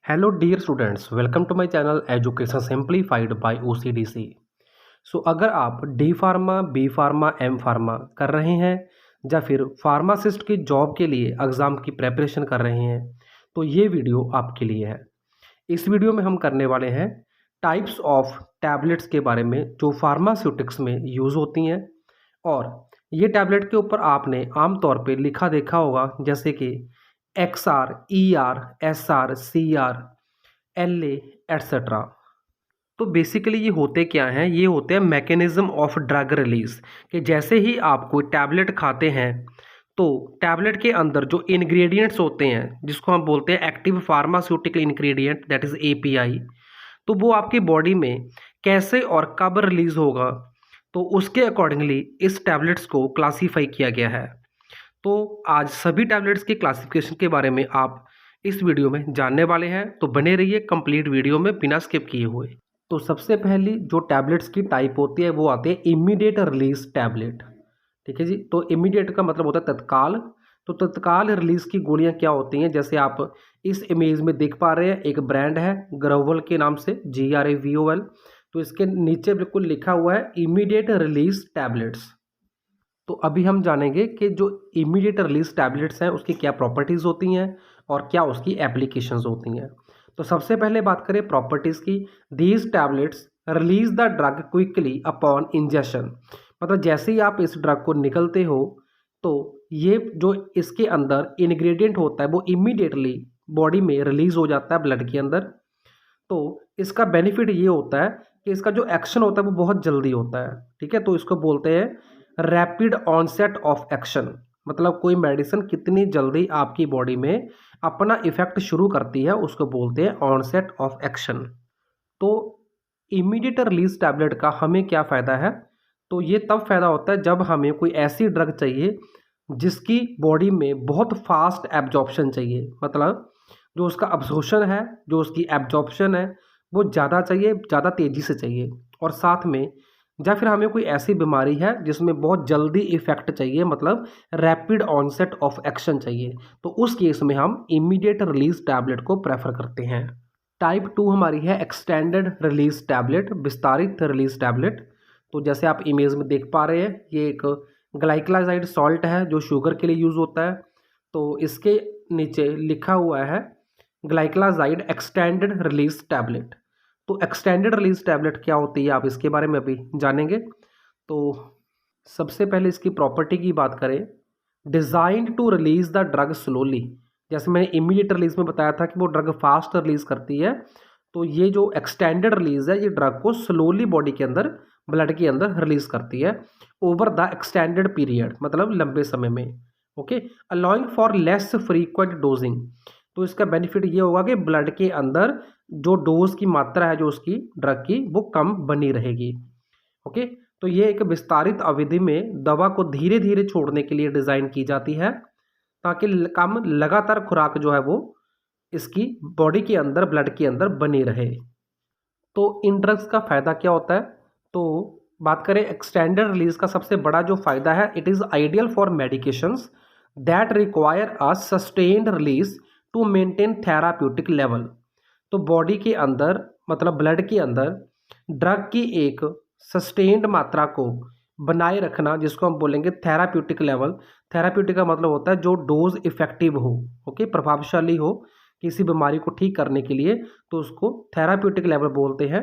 Hello dear students, welcome to my channel Education Simplified by OCDC। अगर आप D pharma, B pharma, M pharma कर रहे हैं या फिर फार्मासिस्ट की जॉब के लिए एग्ज़ाम की प्रेपरेशन कर रहे हैं तो ये वीडियो आपके लिए है। इस वीडियो में हम करने वाले हैं टाइप्स ऑफ टैबलेट्स के बारे में जो फार्मास्यूटिक्स में यूज़ होती हैं। और ये टैबलेट के ऊपर आपने आम तौर पे लिखा देखा होगा जैसे कि XR, ER, SR, CR, LA etcetera. तो बेसिकली ये होते क्या हैं, ये होते हैं मैकेनिज्म ऑफ ड्रग रिलीज कि जैसे ही आप कोई टैबलेट खाते हैं तो टैबलेट के अंदर जो इंग्रेडिएंट्स होते हैं जिसको हम बोलते हैं active pharmaceutical ingredient that is API, तो वो आपकी बॉडी में कैसे और कब रिलीज होगा, तो उसके अकॉर्डिंगली इस टैबलेट्स को क्लासीफाई किया गया है। तो आज सभी टैबलेट्स की क्लासिफिकेशन के बारे में आप इस वीडियो में जानने वाले हैं, तो बने रहिए कंप्लीट वीडियो में बिना स्किप किए हुए। तो सबसे पहली जो टैबलेट्स की टाइप होती है वो आती है इमीडिएट रिलीज टैबलेट। ठीक है जी, तो इमीडिएट का मतलब होता है तत्काल। तो तत्काल रिलीज की गोलियां क्या होती हैं, जैसे आप इस इमेज में देख पा रहे हैं, एक ब्रांड है ग्रोवल के नाम से, GRAVOL। तो इसके नीचे बिल्कुल लिखा हुआ है इमीडिएट रिलीज टैबलेट्स। तो अभी हम जानेंगे कि जो इमीडिएट रिलीज टैबलेट्स हैं उसकी क्या प्रॉपर्टीज़ होती हैं और क्या उसकी एप्लीकेशंस होती हैं। तो सबसे पहले बात करें प्रॉपर्टीज़ की। These tablets release the drug quickly upon injection. मतलब जैसे ही आप इस ड्रग को निकलते हो तो ये जो इसके अंदर इंग्रेडिएंट होता है वो इमीडिएटली बॉडी में रिलीज हो जाता है ब्लड के अंदर। तो इसका बेनिफिट ये होता है कि इसका जो एक्शन होता है वो बहुत जल्दी होता है। ठीक है, तो इसको बोलते हैं रैपिड ऑनसेट ऑफ एक्शन। मतलब कोई मेडिसिन कितनी जल्दी आपकी बॉडी में अपना इफेक्ट शुरू करती है उसको बोलते हैं ऑनसेट ऑफ एक्शन। तो इमीडिएट रिलीज टैबलेट का हमें क्या फ़ायदा है, तो ये तब फ़ायदा होता है जब हमें कोई ऐसी ड्रग चाहिए जिसकी बॉडी में बहुत फास्ट एब्जॉर्प्शन चाहिए। मतलब जो उसका अब्जॉर्प्शन है, जो उसकी एब्जॉर्प्शन है वो ज़्यादा चाहिए, ज़्यादा तेज़ी से चाहिए। और साथ में या फिर हमें कोई ऐसी बीमारी है जिसमें बहुत जल्दी इफेक्ट चाहिए, मतलब रैपिड ऑनसेट ऑफ एक्शन चाहिए, तो उस केस में हम इमीडिएट रिलीज टैबलेट को प्रेफर करते हैं। टाइप 2 हमारी है एक्सटेंडेड रिलीज टैबलेट, विस्तारित रिलीज टैबलेट। तो जैसे आप इमेज में देख पा रहे हैं, ये एक ग्लाइकोलाइजाइड सॉल्ट है जो शुगर के लिए यूज़ होता है। तो इसके नीचे लिखा हुआ है ग्लाइकोलाइजाइड एक्सटेंडेड रिलीज टैबलेट। तो एक्सटेंडेड रिलीज टैबलेट क्या होती है आप इसके बारे में अभी जानेंगे। तो सबसे पहले इसकी प्रॉपर्टी की बात करें, designed to release the drug slowly. जैसे मैंने इमीडिएट रिलीज में बताया था कि वो ड्रग फास्ट रिलीज करती है, तो ये जो एक्सटेंडेड रिलीज है ये ड्रग को स्लोली बॉडी के अंदर, ब्लड के अंदर रिलीज करती है ओवर द एक्सटेंडेड पीरियड, मतलब लंबे समय में। Okay, allowing for less frequent dosing. तो इसका बेनिफिट ये होगा कि ब्लड के अंदर जो डोज की मात्रा है जो उसकी ड्रग की वो कम बनी रहेगी। ओके, तो ये एक विस्तारित अवधि में दवा को धीरे धीरे छोड़ने के लिए डिज़ाइन की जाती है ताकि कम लगातार खुराक जो है वो इसकी बॉडी के अंदर, ब्लड के अंदर बनी रहे। तो इन ड्रग्स का फ़ायदा क्या होता है, तो बात करें एक्सटेंडेड रिलीज का सबसे बड़ा जो फ़ायदा है, it is ideal for medications that require a sustained release to maintain therapeutic level. तो बॉडी के अंदर, मतलब ब्लड के अंदर ड्रग की एक सस्टेन्ड मात्रा को बनाए रखना, जिसको हम बोलेंगे थेराप्यूटिक लेवल। थेराप्यूटिक का मतलब होता है जो डोज इफेक्टिव हो, ओके, प्रभावशाली हो किसी बीमारी को ठीक करने के लिए, तो उसको थेराप्यूटिक लेवल बोलते हैं।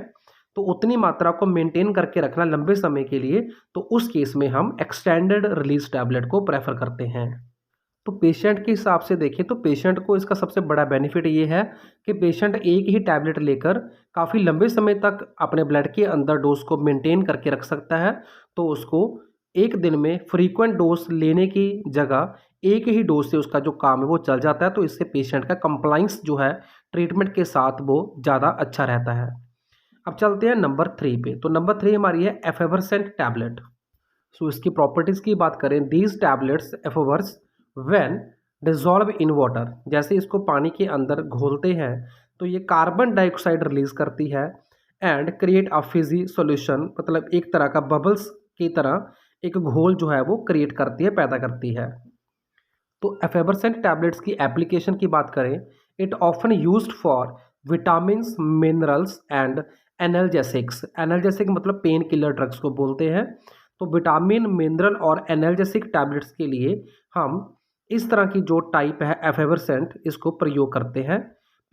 तो उतनी मात्रा को मेंटेन करके रखना लंबे समय के लिए, तो उस केस में हम एक्सटेंडेड रिलीज टैबलेट को प्रेफर करते हैं। तो पेशेंट के हिसाब से देखें तो पेशेंट को इसका सबसे बड़ा बेनिफिट ये है कि पेशेंट एक ही टैबलेट लेकर काफ़ी लंबे समय तक अपने ब्लड के अंदर डोज को मेंटेन करके रख सकता है। तो उसको एक दिन में फ्रीक्वेंट डोज लेने की जगह एक ही डोज से उसका जो काम है वो चल जाता है। तो इससे पेशेंट का कंप्लाइंस जो है ट्रीटमेंट के साथ वो ज़्यादा अच्छा रहता है। अब चलते हैं नंबर 3 पे। तो नंबर 3 हमारी है एफेवर्सेंट टैबलेट। सो इसकी प्रॉपर्टीज़ की बात करें, these tablets effervesce when dissolve in water. जैसे इसको पानी के अंदर घोलते हैं तो ये कार्बन डाइऑक्साइड रिलीज करती है and create a Fiji solution, मतलब एक तरह का बबल्स की तरह एक घोल जो है वो क्रिएट करती है, पैदा करती है। तो एफेबरसेंट टैबलेट्स की एप्लीकेशन की बात करें, it often used for vitamins, minerals and analgesics. Analgesic मतलब पेन किलर ड्रग्स को बोलते हैं। तो विटामिन, मिनरल और एनाल्जेसिक टैबलेट्स के लिए हम इस तरह की जो टाइप है एफेवर्सेंट, इसको प्रयोग करते हैं।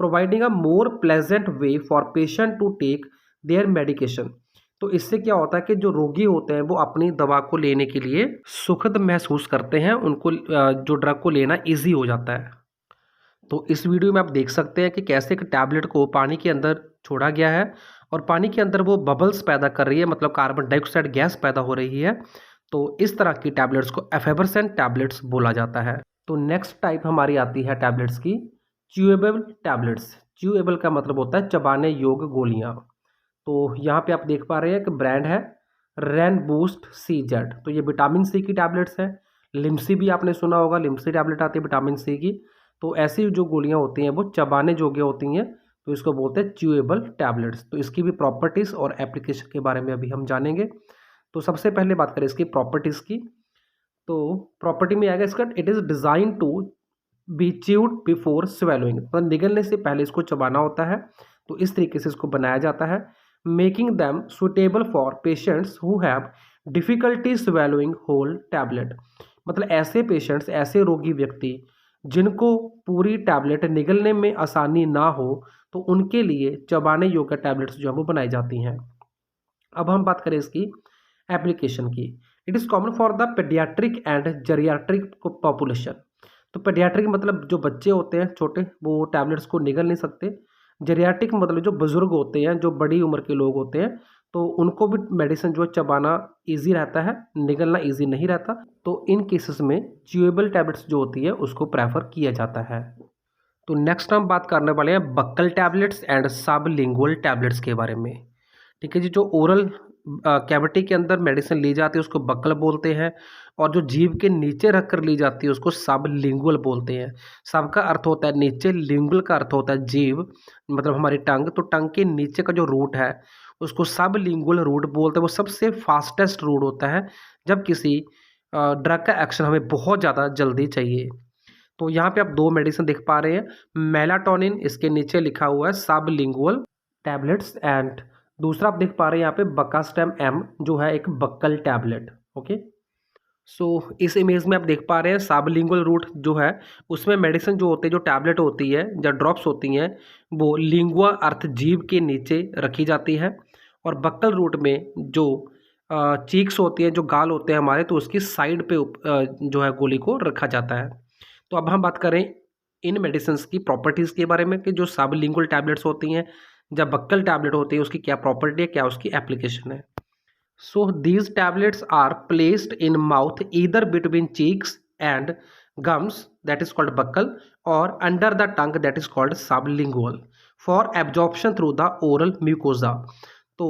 Providing a more pleasant way for patient to take their medication. तो इससे क्या होता है कि जो रोगी होते हैं वो अपनी दवा को लेने के लिए सुखद महसूस करते हैं, उनको जो ड्रग को लेना ईजी हो जाता है। तो इस वीडियो में आप देख सकते हैं कि कैसे एक टैबलेट को पानी के अंदर छोड़ा गया है और पानी के अंदर वो बबल्स पैदा कर रही है, मतलब कार्बन डाइऑक्साइड गैस पैदा हो रही है। तो इस तरह की टैबलेट्स को एफेवर्सेंट टैबलेट्स बोला जाता है। तो नेक्स्ट टाइप हमारी आती है टैबलेट्स की, च्यूएबल टैबलेट्स। च्यूएबल का मतलब होता है चबाने योग्य गोलियां। तो यहाँ पे आप देख पा रहे हैं कि ब्रांड है रैन बूस्ट CZ। तो ये विटामिन सी की टैबलेट्स है। लिम्सी भी आपने सुना होगा, लिम्सी टैबलेट आती है विटामिन सी की। तो ऐसी जो गोलियां होती हैं वो चबाने योग्य होती हैं, तो इसको बोलते हैं च्यूएबल टैबलेट्स। तो इसकी भी प्रॉपर्टीज़ और एप्लीकेशन के बारे में अभी हम जानेंगे। तो सबसे पहले बात करें इसकी प्रॉपर्टीज़ की। तो प्रॉपर्टी में आएगा इसका, it is design to be chewed before swallowing. तो निगलने से पहले इसको चबाना होता है, तो इस तरीके से इसको बनाया जाता है। Making them suitable for patients who have difficulty swallowing whole tablet. मतलब ऐसे पेशेंट्स, ऐसे रोगी व्यक्ति जिनको पूरी टैबलेट निगलने में आसानी ना हो, तो उनके लिए चबाने योग्य टैबलेट्स जो है वो बनाई जाती हैं। अब हम बात करें इसकी एप्लीकेशन की। It is common for the paediatric and geriatric population. तो पेडियाट्रिक मतलब जो बच्चे होते हैं छोटे, वो टैबलेट्स को निगल नहीं सकते। जेरियाट्रिक मतलब जो बुजुर्ग होते हैं, जो बड़ी उम्र के लोग होते हैं, तो उनको भी मेडिसिन जो चबाना ईजी रहता है, निगलना ईजी नहीं रहता। तो इन केसेस में च्यूएबल टैबलेट्स जो होती है उसको प्रेफर किया जाता है। तो नेक्स्ट हम बात करने वाले हैं buccal tablets and sublingual tablets के बारे में। ठीक है जी, जो ओरल कैविटी के अंदर मेडिसिन ली जाती है उसको बक्कल बोलते हैं, और जो जीभ के नीचे रख कर ली जाती है उसको सबलिंगुअल बोलते हैं। सब का अर्थ होता है नीचे, लिंगुअल का अर्थ होता है जीभ, मतलब हमारी टंग। तो टंग के नीचे का जो रूट है उसको सबलिंगुअल रूट बोलते हैं। वो सबसे फास्टेस्ट रूट होता है जब किसी ड्रग का एक्शन हमें बहुत ज़्यादा जल्दी चाहिए। तो यहाँ पे आप दो मेडिसिन देख पा रहे हैं, मेलाटोनिन, इसके नीचे लिखा हुआ है सबलिंगुअल टैबलेट्स, एंड दूसरा आप देख पा रहे हैं यहाँ पे बकास्टेम M, जो है एक बक्कल टैबलेट। ओके, सो इस इमेज में आप देख पा रहे हैं सबलिंगुअल रूट जो है उसमें मेडिसिन जो होते हैं, जो टैबलेट होती है या ड्रॉप्स होती हैं, वो लिंगुआ अर्थ जीभ के नीचे रखी जाती है, और बक्कल रूट में जो चीक्स होती हैं, जो गाल होते हैं हमारे, तो उसकी साइड पे जो है गोली को रखा जाता है। तो अब हम बात करें इन मेडिसिन की प्रॉपर्टीज़ के बारे में कि जो सबलिंगुअल टैबलेट्स होती हैं, जब बक्कल टैबलेट होती है, उसकी क्या प्रॉपर्टी है, क्या उसकी एप्लीकेशन है। So these tablets are placed in mouth either between cheeks and gums, that is called buccal, और under the tongue, that is called sublingual, for absorption through the oral mucosa. तो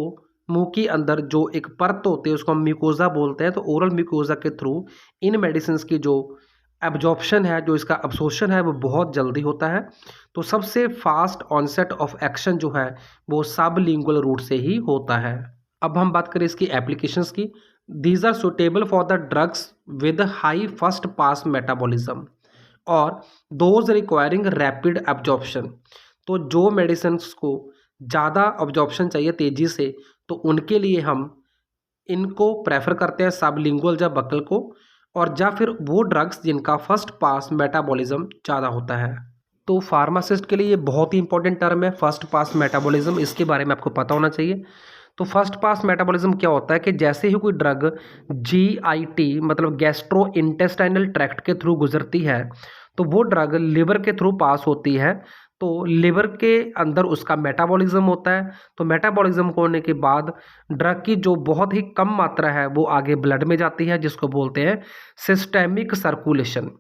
मुंह के अंदर जो एक परत होती है उसको हम म्यूकोजा बोलते हैं। तो ओरल म्यूकोजा के थ्रू इन मेडिसिन की जो एब्जॉर्प्शन है, जो इसका अब्सॉर्प्शन है, वो बहुत जल्दी होता है। तो सबसे फास्ट ऑनसेट ऑफ एक्शन जो है वो सबलिंगुअल रूट से ही होता है। अब हम बात करें इसकी एप्लीकेशंस की। These are suitable for the drugs with high first pass metabolism और दोज रिक्वायरिंग रैपिड एब्जॉर्प्शन। तो जो मेडिसिन को ज़्यादा अब्जॉर्प्शन चाहिए तेज़ी से, तो उनके लिए हम इनको प्रेफर करते हैं सबलिंगुअल या बक्कल को, और या फिर वो ड्रग्स जिनका फर्स्ट पास मेटाबॉलिज्म ज़्यादा होता है। तो फार्मासिस्ट के लिए ये बहुत ही इंपॉर्टेंट टर्म है फर्स्ट पास मेटाबॉलिज्म, इसके बारे में आपको पता होना चाहिए। तो फर्स्ट पास मेटाबॉलिज्म क्या होता है कि जैसे ही कोई ड्रग GIT मतलब गैस्ट्रो इंटेस्टाइनल ट्रैक्ट के थ्रू गुजरती है, तो वो ड्रग लिवर के थ्रू पास होती है। तो लिवर के अंदर उसका मेटाबॉलिज्म होता है। तो मेटाबॉलिज्म होने के बाद ड्रग की जो बहुत ही कम मात्रा है वो आगे ब्लड में जाती है, जिसको बोलते हैं सिस्टेमिक सर्कुलेशन।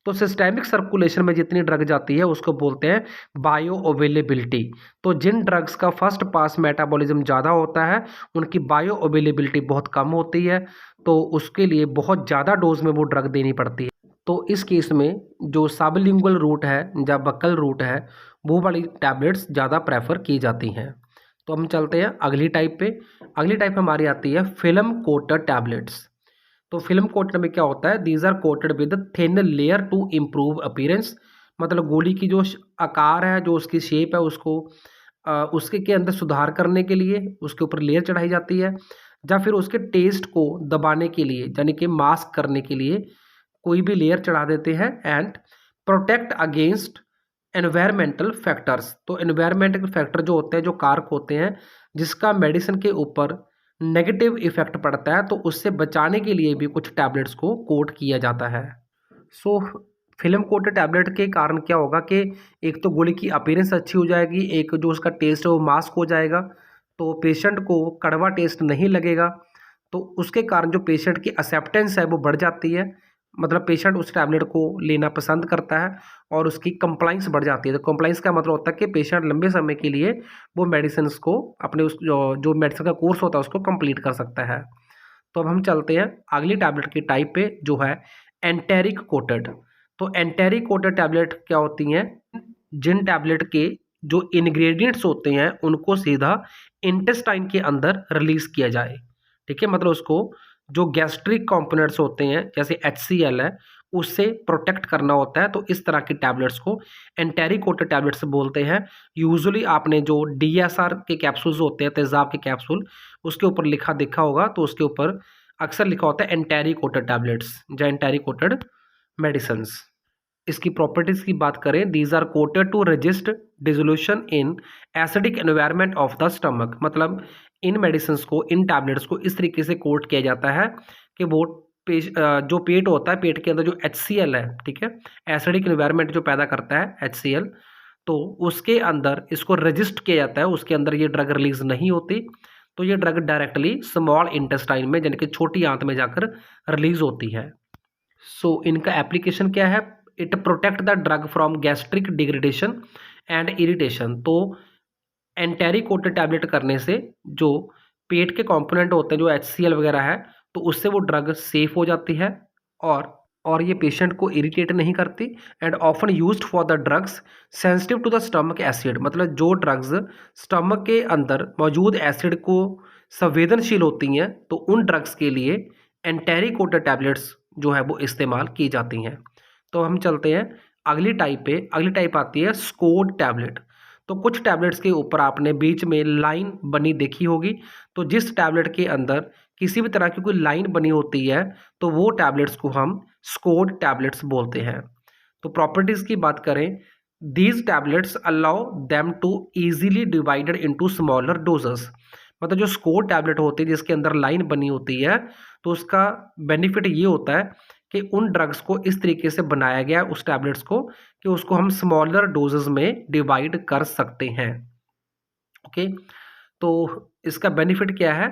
तो सिस्टेमिक सर्कुलेशन में जितनी ड्रग जाती है उसको बोलते हैं बायो अवेलेबिलिटी। तो जिन ड्रग्स का फर्स्ट पास मेटाबॉलिज्म ज़्यादा होता है उनकी बायो अवेलेबिलिटी बहुत कम होती है, तो उसके लिए बहुत ज़्यादा डोज में वो ड्रग देनी पड़ती है। तो इस केस में जो सबलिंगुअल रूट है या बक्कल रूट है, वो वाली टैबलेट्स ज़्यादा प्रेफर की जाती हैं। तो हम चलते हैं अगली टाइप पे। अगली टाइप हमारी आती है फिल्म कोटेड टैबलेट्स। तो फिल्म कोटेड में क्या होता है, these are coated with thin layer to improve appearance, मतलब गोली की जो आकार है, जो उसकी शेप है, उसको उसके के अंदर सुधार करने के लिए उसके ऊपर लेयर चढ़ाई जाती है, या फिर उसके टेस्ट को दबाने के लिए यानी कि मास्क करने के लिए कोई भी लेयर चढ़ा देते हैं। And protect against environmental factors, तो एनवायरमेंटल फैक्टर जो होते हैं, जो कारक होते हैं जिसका मेडिसिन के ऊपर नेगेटिव इफेक्ट पड़ता है, तो उससे बचाने के लिए भी कुछ टैबलेट्स को कोट किया जाता है। सो फिल्म कोटेड टैबलेट के कारण क्या होगा कि एक तो गोली की अपीयरेंस अच्छी हो जाएगी, एक जो उसका टेस्ट है वो मास्क हो जाएगा, तो पेशेंट को कड़वा टेस्ट नहीं लगेगा, तो उसके कारण जो पेशेंट की एक्सेप्टेंस है वो बढ़ जाती है, मतलब पेशेंट उस टैबलेट को लेना पसंद करता है और उसकी कंप्लाइंस बढ़ जाती है। तो कंप्लाइंस का मतलब होता है कि पेशेंट लंबे समय के लिए वो मेडिसिन को अपने उस जो मेडिसिन का कोर्स होता है उसको कंप्लीट कर सकता है। तो अब हम चलते हैं अगली टैबलेट की टाइप पे, जो है एंटेरिक कोटेड। तो एंटेरिक कोटेड टैबलेट क्या होती हैं? जिन टैबलेट के जो इंग्रेडिएंट्स होते हैं उनको सीधा इंटेस्टाइन के अंदर रिलीज किया जाए, ठीक है, मतलब उसको जो गैस्ट्रिक कंपोनेंट्स होते हैं जैसे HCl है उससे प्रोटेक्ट करना होता है। तो इस तरह की टैबलेट्स को एंटेरिक कोटेड टैबलेट्स बोलते हैं। यूजुअली आपने जो DSR के कैप्सूल्स होते हैं, तेजाब के कैप्सूल, उसके ऊपर लिखा देखा होगा, तो उसके ऊपर अक्सर लिखा होता है एंटेरिक कोटेड टैबलेट्स या एंटेरिक कोटेड मेडिसिन्स। इसकी प्रॉपर्टीज की बात करें, these are coated to resist dissolution in acidic environment of the stomach, मतलब इन मेडिसिन को, इन टैबलेट्स को इस तरीके से कोट किया जाता है कि वो जो पेट होता है, पेट के अंदर जो HCl है, ठीक है, एसिडिक एनवायरनमेंट जो पैदा करता है HCl, तो उसके अंदर इसको रजिस्ट किया जाता है, उसके अंदर ये ड्रग रिलीज नहीं होती, तो ये ड्रग डायरेक्टली स्मॉल इंटेस्टाइन में यानी कि छोटी आंत में जाकर रिलीज होती है। सो इनका एप्लीकेशन क्या है? It protect the drug from gastric degradation and irritation. तो एंटेरिक कोटेड टैबलेट करने से जो पेट के कंपोनेंट होते हैं, जो HCl वगैरह है, तो उससे वो ड्रग सेफ हो जाती है और ये पेशेंट को इरिटेट नहीं करती। And often used for the drugs sensitive to the stomach acid, मतलब जो ड्रग्स स्टमक के अंदर मौजूद एसिड को संवेदनशील होती हैं, तो उन ड्रग्स के लिए एंटेरिक कोटेड टैबलेट्स जो है वो इस्तेमाल की जाती हैं। तो हम चलते हैं अगली टाइप पे। अगली टाइप आती है स्कोड टैबलेट। तो कुछ टैबलेट्स के ऊपर आपने बीच में लाइन बनी देखी होगी, तो जिस टैबलेट के अंदर किसी भी तरह की कोई लाइन बनी होती है, तो वो टैबलेट्स को हम स्कोड टैबलेट्स बोलते हैं। तो प्रॉपर्टीज की बात करें, these tablets allow them to easily divided into smaller doses, मतलब जो स्कोड टैबलेट होती है जिसके अंदर लाइन बनी होती है, तो उसका बेनिफिट ये होता है कि उन ड्रग्स को इस तरीके से बनाया गया उस टैबलेट्स को कि उसको हम स्मॉलर डोजेस में डिवाइड कर सकते हैं। ओके, तो इसका बेनिफिट क्या है?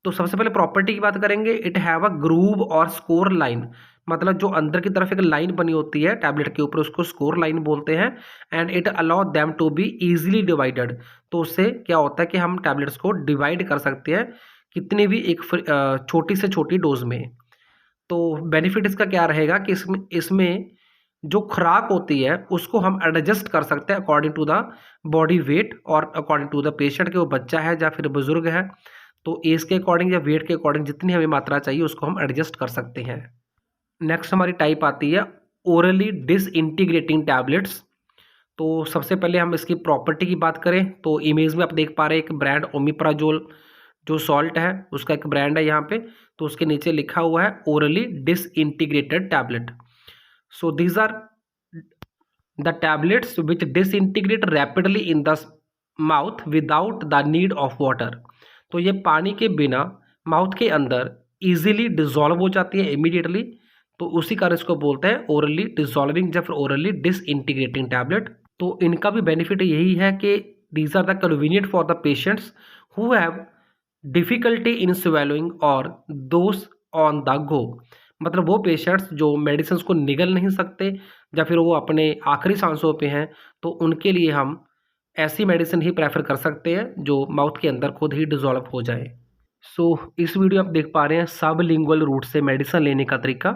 तो सबसे पहले प्रॉपर्टी की बात करेंगे, इट हैव अ ग्रूव और स्कोर लाइन, मतलब जो अंदर की तरफ एक लाइन बनी होती है टैबलेट के ऊपर उसको स्कोर लाइन बोलते हैं। And it allow them to be easily divided, तो उससे क्या होता है कि हम टैबलेट्स को डिवाइड कर सकते हैं कितने भी एक छोटी से छोटी डोज में। तो बेनिफिट इसका क्या रहेगा कि इसमें जो खुराक होती है उसको हम एडजस्ट कर सकते हैं according to the body weight और अकॉर्डिंग टू द पेशेंट, कि वो बच्चा है या फिर बुजुर्ग है, तो एज के अकॉर्डिंग या वेट के अकॉर्डिंग जितनी हमें मात्रा चाहिए उसको हम एडजस्ट कर सकते हैं। नेक्स्ट हमारी टाइप आती है ओरली डिसइंटीग्रेटिंग टैबलेट्स। तो सबसे पहले हम इसकी प्रॉपर्टी की बात करें, तो इमेज में आप देख पा रहे हैं एक ब्रांड ओमिप्राजोल जो सॉल्ट है उसका एक ब्रांड है यहाँ पे, तो उसके नीचे लिखा हुआ है orally disintegrated tablet. So these are the tablets which disintegrate rapidly in the mouth without the need of water. तो ये पानी के बिना माउथ के अंदर इजीली डिजॉल्व हो जाती है इमीडिएटली, तो उसी कारण इसको बोलते हैं ओरली डिजॉल्विंग या फिर ओरली डिसइंटीग्रेटिंग टैबलेट। तो इनका भी बेनिफिट यही है कि these are the convenient for the patients who have difficulty in swallowing और दोस ऑन द गो, मतलब वो पेशेंट्स जो मेडिसिन को निगल नहीं सकते या फिर वो अपने आखिरी सांसों पे हैं, तो उनके लिए हम ऐसी मेडिसिन ही प्रेफर कर सकते हैं जो माउथ के अंदर खुद ही डिजॉल्व हो जाए। सो इस वीडियो आप देख पा रहे हैं सबलिंगुअल रूट से मेडिसिन लेने का तरीका।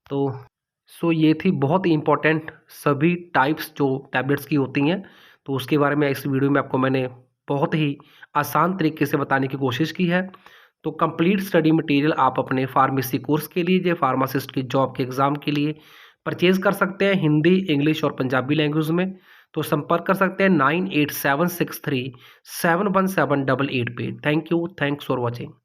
तो ये थी बहुत ही इंपॉर्टेंट सभी टाइप्स जो टैबलेट्स की होती हैं, तो उसके बारे में इस वीडियो में आपको मैंने बहुत ही आसान तरीके से बताने की कोशिश की है। तो कंप्लीट स्टडी मटेरियल आप अपने फार्मेसी कोर्स के लिए, फार्मासिस्ट की जॉब के एग्ज़ाम के लिए परचेज़ कर सकते हैं हिंदी, इंग्लिश और पंजाबी लैंग्वेज में। तो संपर्क कर सकते हैं 9876371788 पे। Thank you, thanks for watching.